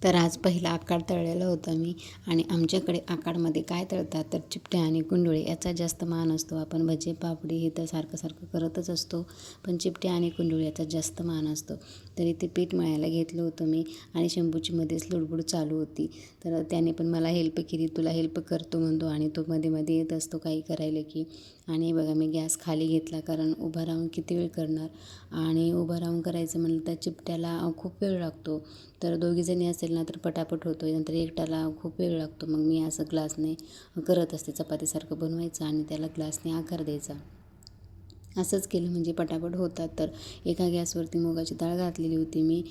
तर आज पहिला आकाड तळलेला होता मी. आणि आमच्याकडे आकाडमध्ये काय तळतात तर चिपट्या आणि कुंडुळे याचा जास्त मान असतो. आपण भजे पापडी हे तर सारखं सारखं करतच असतो, पण चिपट्या आणि कुंडुळे याचा जास्त मान असतो. तर इथे पीठ मळायला घेतलं होतं मी आणि शंभूची मध्येच लुडबुड चालू होती. तर त्याने पण मला हेल्प केली, तुला हेल्प करतो म्हणतो आणि तो मध्ये मध्ये येत असतो काही करायला की. आणि बघा मी गॅस खाली घेतला, कारण उभा राहून किती वेळ करणार, आणि उभं राहून करायचं म्हणलं तर चिपट्याला खूप वेळ लागतो. तर दोघीजणी असेल ना तर पटापट होतो, नंतर एकट्याला खूप वेळ लागतो. मग मी असं ग्लासने करत असते, चपातीसारखं बनवायचं आणि त्याला ग्लासने आकार द्यायचा. असंच केलं म्हणजे पटापट होतात. तर एका गॅसवरती मुगाची डाळ घातलेली होती मी.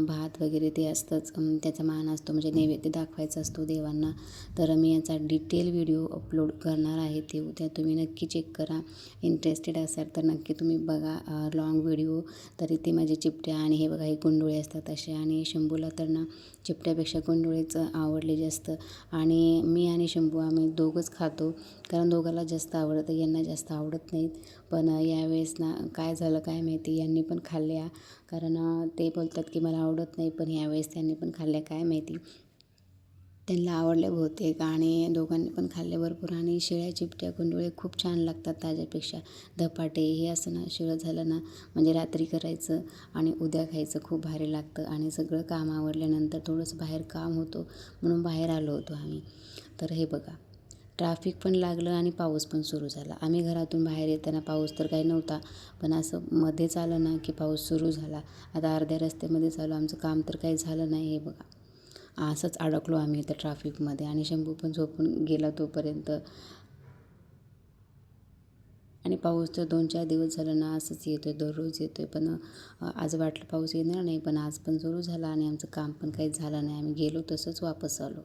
भात वगैरे ते असतंच, त्याचा मान असतो म्हणजे नैवेद्य दाखवायचा असतो देवांना. तर मी याचा डिटेल व्हिडिओ अपलोड करणार आहे, ते उद्या तुम्ही नक्की चेक करा. इंटरेस्टेड असाल तर नक्की तुम्ही बघा लॉंग व्हिडिओ. तर इथे माझे चिपट्या आणि हे बघा हे कुंडुळे असतात असे, आणि शंभूला तर ना चिपट्यापेक्षा कुंडुळेच आवडले जास्त. आणि मी आणि शंभू आम्ही दोघंच खातो, कारण दोघाला जास्त आवडतं, यांना जास्त आवडत नाहीत. पण यावेळेस ना काय झालं काय माहिती, यांनी पण खाल्ल्या, कारण ते बोलतात की मला आवडत नाही, पण यावेळेस त्यांनी पण खाल्ल्या काय माहिती. त्यांना आवडल्या बहुतेक, आणि दोघांनी पण खाल्ले भरपूर. आणि शिळ्या चिपट्या कुंडुळे खूप छान लागतात ताज्यापेक्षा. धपाटे हे असं ना शिळं झालं ना म्हणजे रात्री करायचं आणि उद्या खायचं, खूप भारी लागतं. आणि सगळं काम आवरल्यानंतर थोडंसं बाहेर काम होतं म्हणून बाहेर आलो होतो आम्ही. तर हे बघा ट्रॅफिक पण लागलं आणि पाऊस पण सुरू झाला. आम्ही घरातून बाहेर येताना पाऊस तर काही नव्हता, पण असं मध्येच आलं ना की पाऊस सुरू झाला. आता अर्ध्या रस्त्यामध्येच आलो, आमचं काम तर काही झालं नाही. हे बघा असंच अडकलो आम्ही इथं ट्रॅफिकमध्ये, आणि शंभू पण झोपून गेला तोपर्यंत. आणि पाऊस तर 2-4 दिवस झालं ना असंच येतो आहे, दररोज येतो आहे. पण आज वाटलं पाऊस येणार नाही, पण आज पण सुरू झाला आणि आमचं काम पण काही झालं नाही. आम्ही गेलो तसंच वापस आलो.